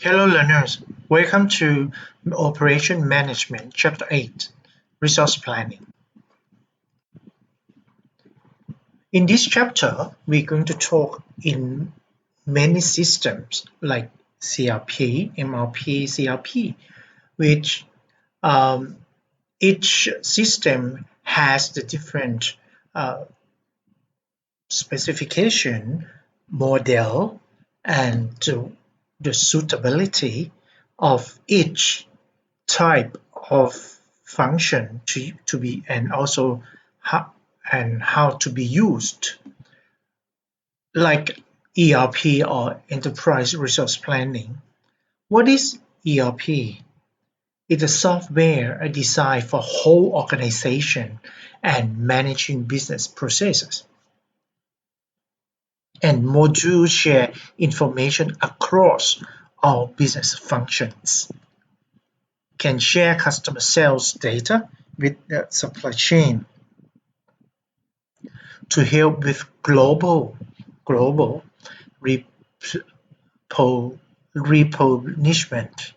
Hello learners, welcome to Operation Management Chapter 8, Resource Planning. In this chapter, we're going to talk in many systems like CRP, MRP, CRP, which each system has the different specification, model, and the suitability of each type of function to be and also how to be used, like ERP or Enterprise Resource Planning. What is ERP? It's a software designed for whole organization and managing business processes. And modules share information across all business functions. Can share customer sales data with the supply chain to help with global replenishment.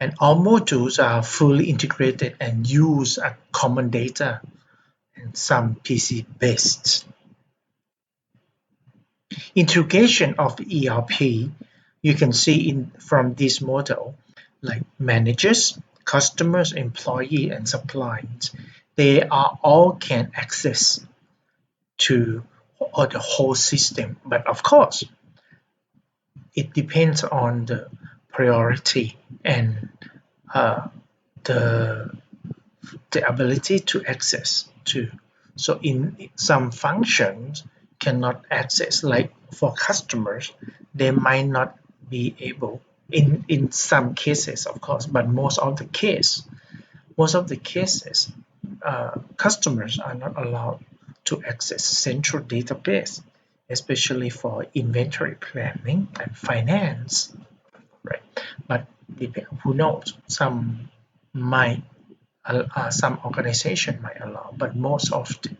And all modules are fully integrated and use a common data and some PC based. Integration of ERP, you can see from this model, like managers, customers, employee, and suppliers, they are all can access to the whole system. But of course, it depends on the priority and the ability to access to. So in some functions cannot access, like for customers, they might not be able in some cases, of course, but most of the cases customers are not allowed to access central database, especially for inventory planning and finance, right? But who knows, some organization might allow, but most often.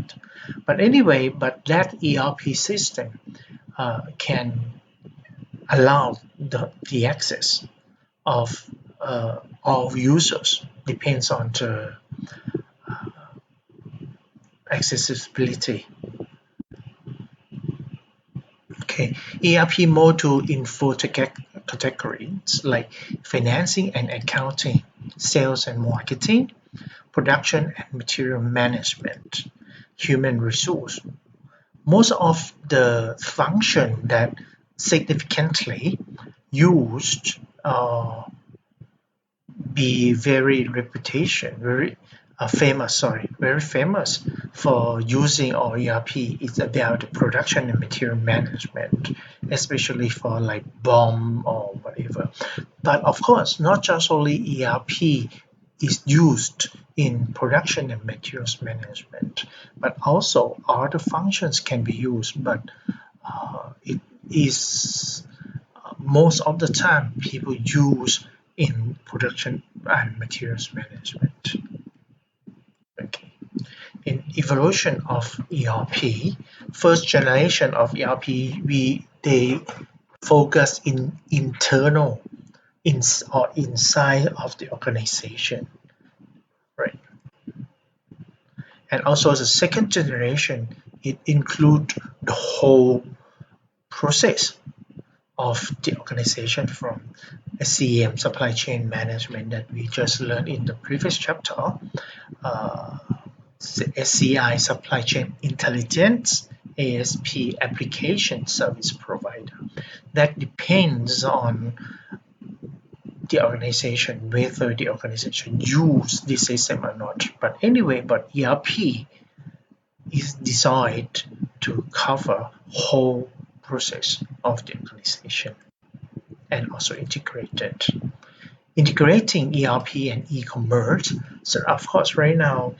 But anyway, but that ERP system can allow the access of all users, depends on the accessibility. Okay, ERP module in 4 categories like financing and accounting, sales and marketing, production and material management, human resource. Most of the function that significantly used be very famous for using our ERP is about the production and material management, especially for like BOM or whatever. But of course, not just only ERP is used in production and materials management, but also other functions can be used, but it is most of the time people use in production and materials management. Okay. In evolution of ERP, first generation of ERP, they focus in internal or inside of the organization, right? And also the second generation, it includes the whole process of the organization from SCM, supply chain management, that we just learned in the previous chapter, SCI, supply chain intelligence, ASP, application service provider. That depends on the organization, whether the organization use this system or not. But anyway, but ERP is designed to cover whole process of the organization and also integrating ERP and e-commerce. So of course, right now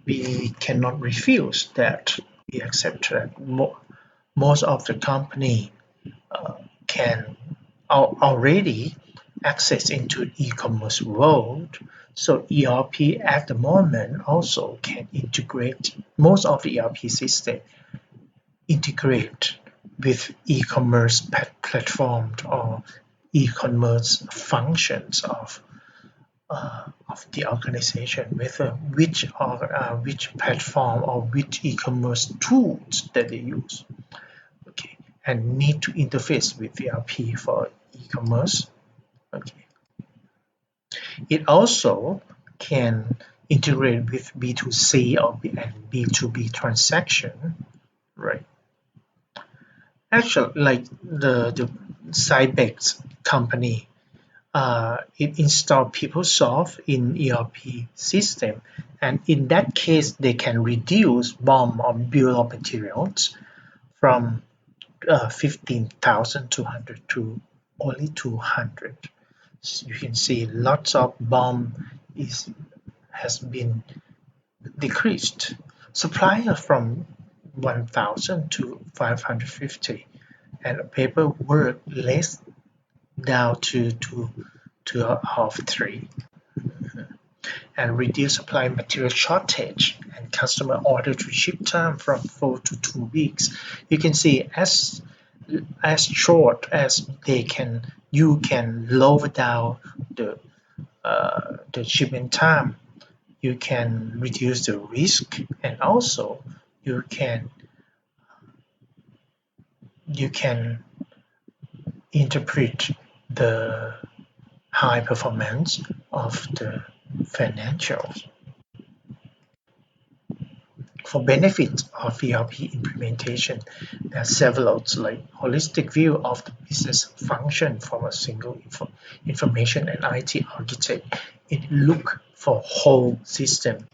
we cannot refuse that. We accept that most of the company can already access into e-commerce world. So ERP at the moment also can integrate, most of the ERP system integrate with e-commerce platform or e-commerce functions of the organization, whether which platform or which e-commerce tools that they use. Okay, and need to interface with ERP for e-commerce. Okay, it also can integrate with B2C and B2B transaction, right? Actually, like the Cybex company, it installed PeopleSoft in ERP system, and in that case, they can reduce BOM or bill of materials from 15,200 to only 200. So you can see lots of BOM has been decreased. Supplier from 1,000 to 550, and paperwork less down to half 3, and reduce supply material shortage and customer order to ship time from 4 to 2 weeks. You can see as short as you can lower down the shipment time, you can reduce the risk, and also you can interpret the high performance of the financials. For benefits of ERP implementation, there are several, like holistic view of the business function from a single information and IT architect. It look for whole system,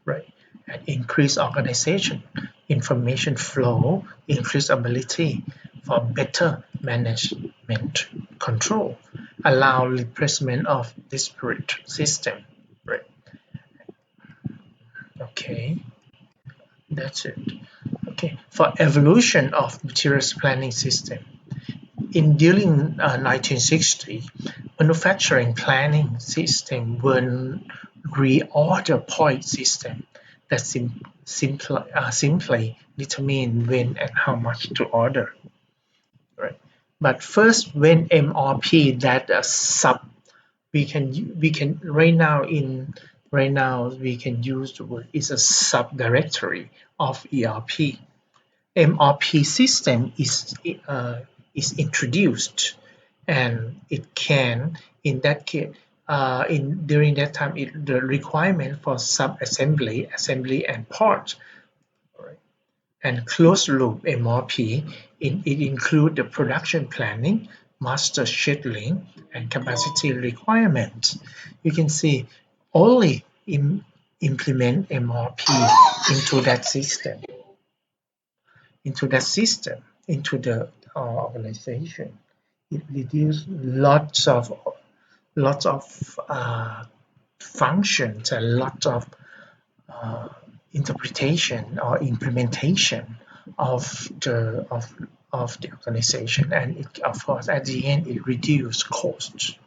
right? And increase organization, information flow, increase ability for better management control, allow replacement of disparate system, right? Okay, that's it. Okay, for evolution of materials planning system. During 1960, manufacturing planning system were reorder point system that simply determine when and how much to order. Right. But first, when MRP that sub, we can right now we can use the word is a subdirectory of ERP. MRP system is introduced, and it can, in that case, during that time, the requirement for sub-assembly, assembly, and part, right? And closed loop MRP, it include the production planning, master scheduling, and capacity requirement. You can see only implement MRP into that system, into the organization. It reduces lots of functions and lots of interpretation or implementation of the organization, and it, of course, at the end, it reduces costs.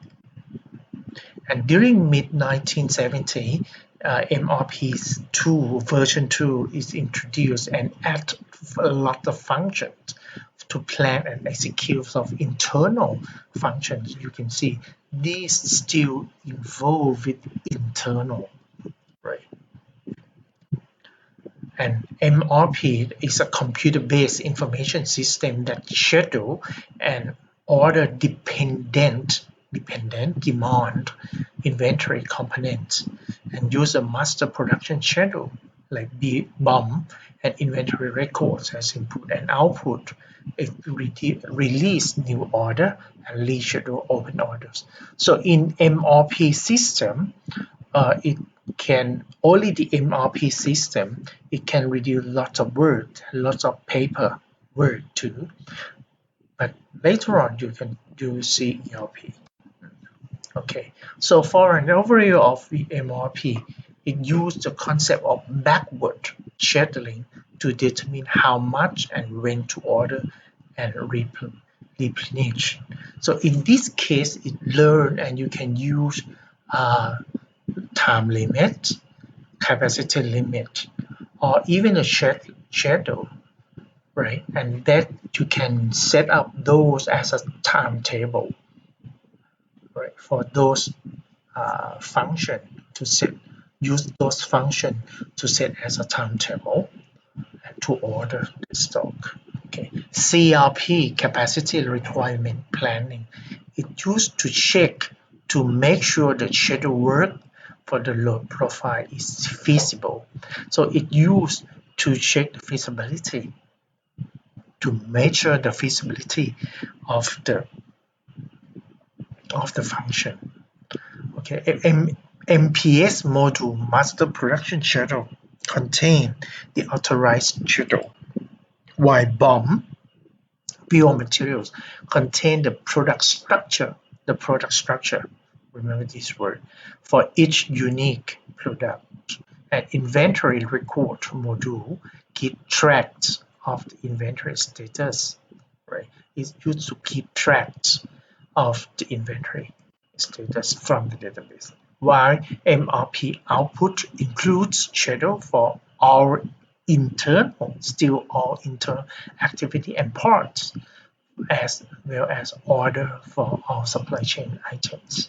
And during mid 1970, MRP2 version 2 is introduced and add a lot of functions to plan and execute of internal functions. You can see these still involved with internal, right? And MRP is a computer-based information system that schedule and order dependent demand inventory components, and use a master production schedule like the BOM and inventory records as input and output. It release new order and reschedule open orders. So in MRP system, it can only the MRP system, it can reduce lots of work, lots of paper work too. But later on, you see ERP. Okay, so for an overview of the MRP, it used the concept of backward scheduling to determine how much and when to order and replenish. So in this case, it learn, and you can use time limit, capacity limit, or even a schedule, right? And that you can set up those as a timetable. right? For those function to set, use those function to set as a timetable and to order the stock. Okay, CRP, capacity requirement planning, it used to check to make sure the schedule work for the load profile is feasible. So it used to check the feasibility, to measure the feasibility of the function. Okay, MPS module, master production schedule, contain the authorized schedule, while BOM, bill of materials, contain the product structure. The product structure, remember this word, for each unique product. An inventory record module keep tracks of the inventory status, right? It's used to keep tracks of the inventory status from the database. While MRP output includes schedule for all internal activity and parts, as well as order for all supply chain items.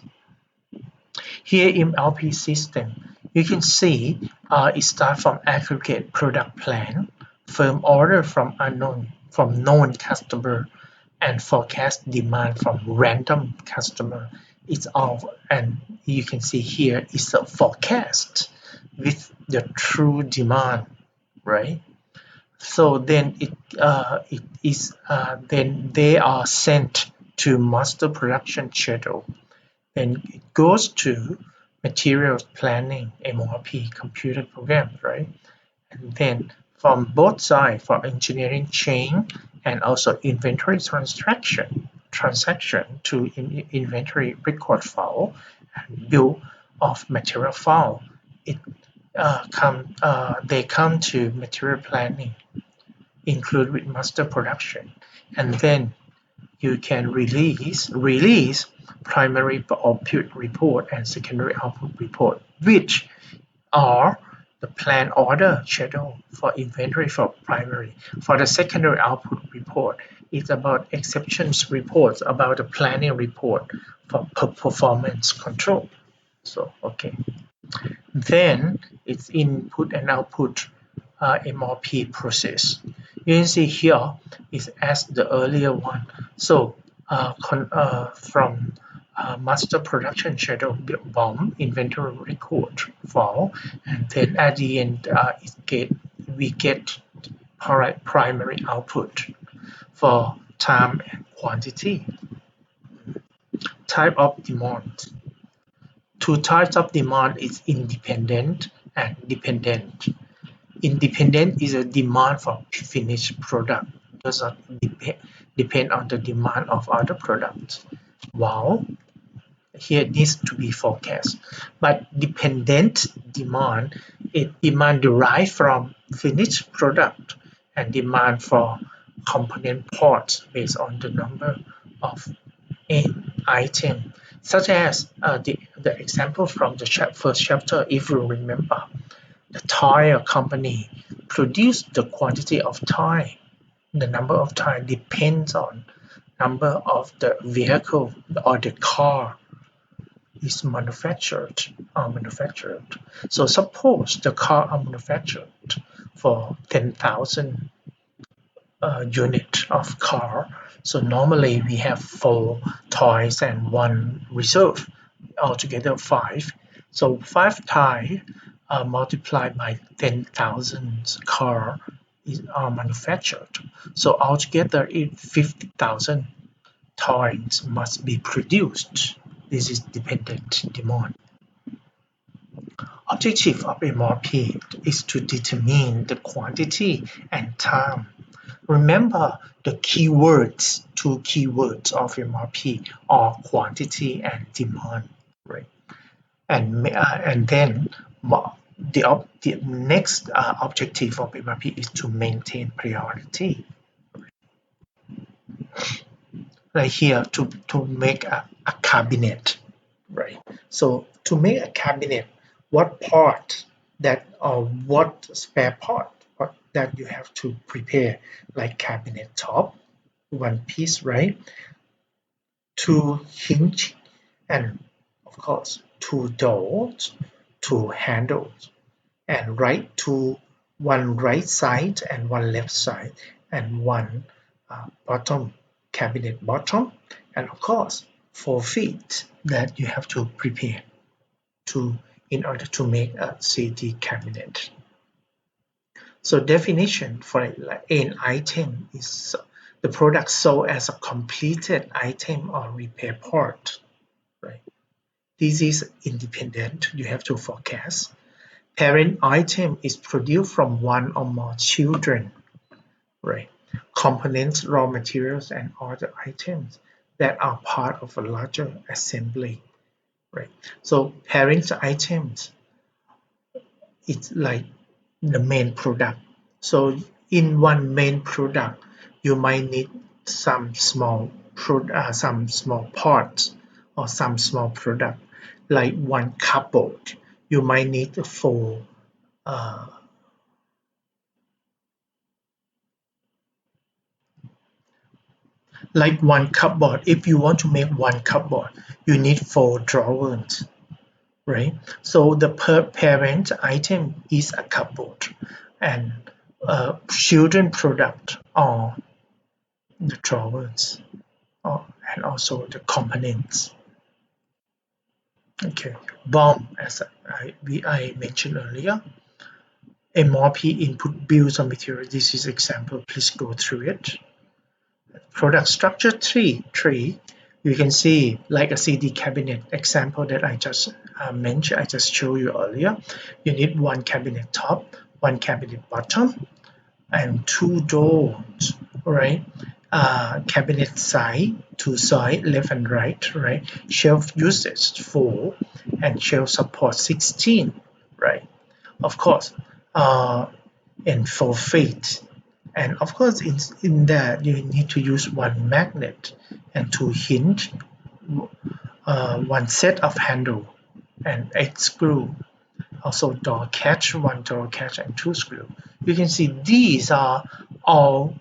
Here in LP system, you can see it starts from aggregate product plan, firm order from known customer, and forecast demand from random customer. It's all, and you can see here is a forecast with the true demand, right? So then then they are sent to master production schedule. Then it goes to materials planning, MRP, computer program, right? And then from both sides, for engineering chain and also inventory transaction to inventory record file and bill of material file, they come to material planning, include with master production, and then you can release primary output report and secondary output report, which are the plan order schedule for inventory for primary. For the secondary output report, it's about exceptions reports, about the planning report for performance control. So, okay. Then it's input and output MRP process. You can see here is as the earlier one. So from master production schedule BOM inventory record file, and then at the end we get primary output for time and quantity. Type of demand. Two types of demand is independent and dependent. Independent is a demand for finished product, does not depend on the demand of other products. While here it needs to be forecast. But dependent demand is demand derived from finished product and demand for component parts based on the number of item, such as the example from the first chapter, if you remember. The tire company produce the quantity of tire. The number of tire depends on number of the vehicle or the car is manufactured. So suppose the car are manufactured for 10,000 unit of car. So normally we have 4 tires and 1 reserve, altogether 5. So 5 tires multiplied by 10,000 car are manufactured. So altogether, 50,000 tires must be produced. This is dependent demand. Objective of MRP is to determine the quantity and time. Remember the keywords, 2 keywords of MRP are quantity and demand, right? And then the next objective of MRP is to maintain priority. Right here, to make a cabinet, right? So to make a cabinet, what part that or what spare part that you have to prepare, like cabinet top, 1 piece, right? 2 hinge and of course 2 doors, 2 handles, and one right side and one left side, and one bottom cabinet bottom, and of course 4 feet that you have to prepare to in order to make a CD cabinet. So definition for an item is the product sold as a completed item or repair part, right? This is independent, you have to forecast. Parent item is produced from one or more children, right? Components, raw materials, and other items that are part of a larger assembly, right? So parent items, it's like the main product. So in one main product, you might need some small parts or some small product, like one cupboard. You might need for uh, like one cupboard. If you want to make one cupboard, you need 4 drawers, right? So the parent item is a cupboard, and children product are the drawers, and also the components. Okay, BOM, as I mentioned earlier, MRP, input bills of material. This is example, please go through it. Product structure tree, you can see like a CD cabinet example that I just mentioned, I just showed you earlier. You need one cabinet top, one cabinet bottom, and 2 doors, right? Cabinet side, 2 sides, left and right, right? Shelf usage 4, and shelf support 16, right? Of course, and 4 feet. And of course, in that you need to use one magnet and 2 hinge, one set of handle, and 8 screw. Also door catch, one door catch, and 2 screw. You can see these are all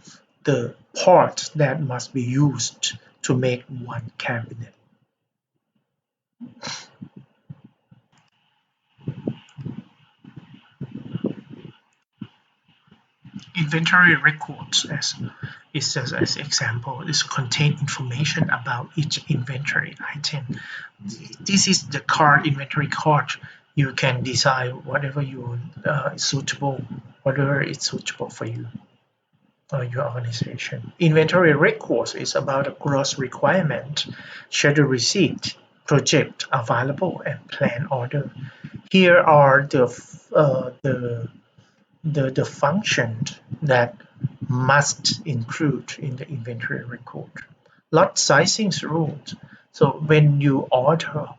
the parts that must be used to make one cabinet. Inventory records, as is just as example, is contain information about each inventory item. This is the card, inventory card. You can decide whatever you suitable, whatever is suitable for you or your organization. Inventory records is about a gross requirement, schedule receipt, project available, and plan order. Here are the functions that must include in the inventory record. Lot sizing rules. So when you want to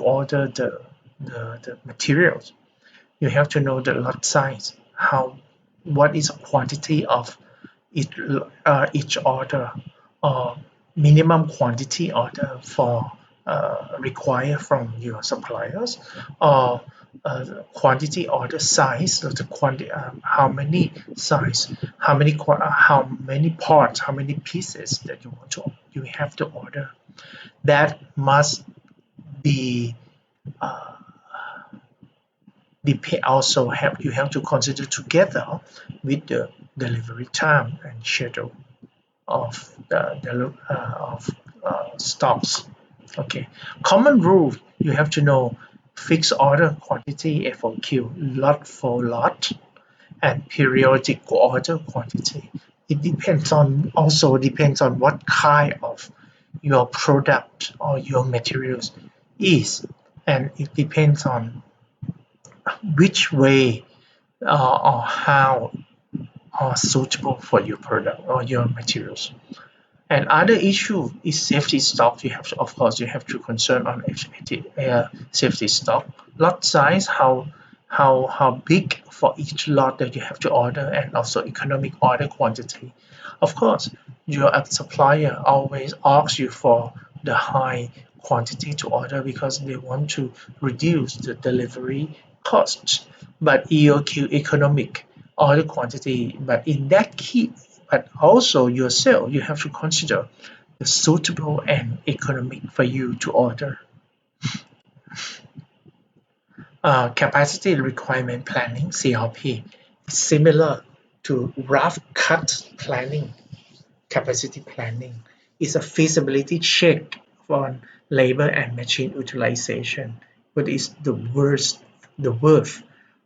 order the materials, you have to know the lot size, what is the quantity of each order, or minimum quantity order for required from your suppliers, or quantity order size, so the quantity, how many size, how many parts, how many pieces that you have to order. That must be also you have to consider together with the delivery time and schedule of stocks. Okay, common rule, you have to know fixed order quantity, FOQ, lot for lot, and periodic order quantity. It also depends on what kind of your product or your materials is, and it depends on which way or how are suitable for your product or your materials. And other issue is safety stock. You have to, of course, you have to concern on safety stock, lot size, how big for each lot that you have to order, and also economic order quantity. Of course, your supplier always asks you for the high quantity to order because they want to reduce the delivery costs. But EOQ, economic order quantity, but in that case, but also yourself, you have to consider suitable and economic for you to order. Capacity requirement planning (CRP) is similar to rough cut planning. Capacity planning is a feasibility check on labor and machine utilization. What is the worth,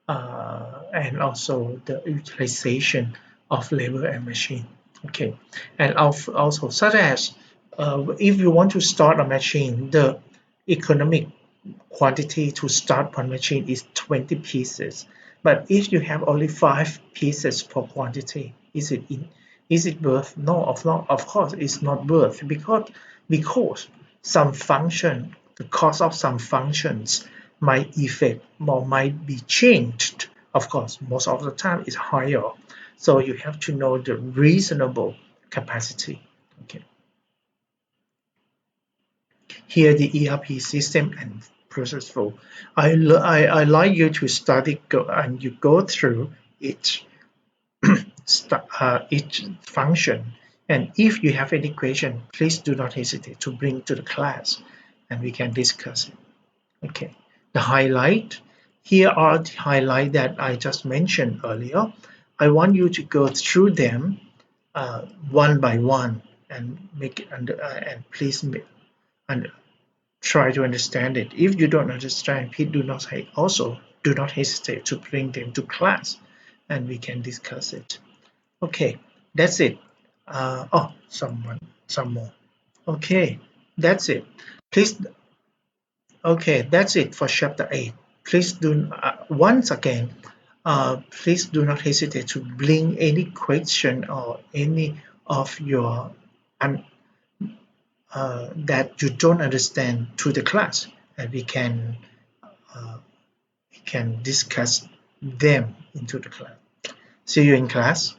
and also the utilization of labor and machine. Okay, and also such as if you want to start a machine, the economic quantity to start one machine is 20 pieces. But if you have only 5 pieces per quantity, is it worth? No, of course it's not worth, because some function, the cost of some functions might affect or might be changed. Of course, most of the time it's higher. So you have to know the reasonable capacity. Okay. Here the ERP system and process flow. I like you to study and you go through each function, and if you have any question, please do not hesitate to bring to the class and we can discuss it. Okay, the highlight. Here are the highlight that I just mentioned earlier. I want you to go through them one by one and make it and please and try to understand it. If you don't understand, please do not hesitate to bring them to class and we can discuss it. Okay, that's it. Oh, some more. Okay, that's it. Please, okay, that's it for chapter 8. Please do, once again, please do not hesitate to bring any question or any of your that you don't understand to the class, and uh, we can discuss them into the class. See you in class.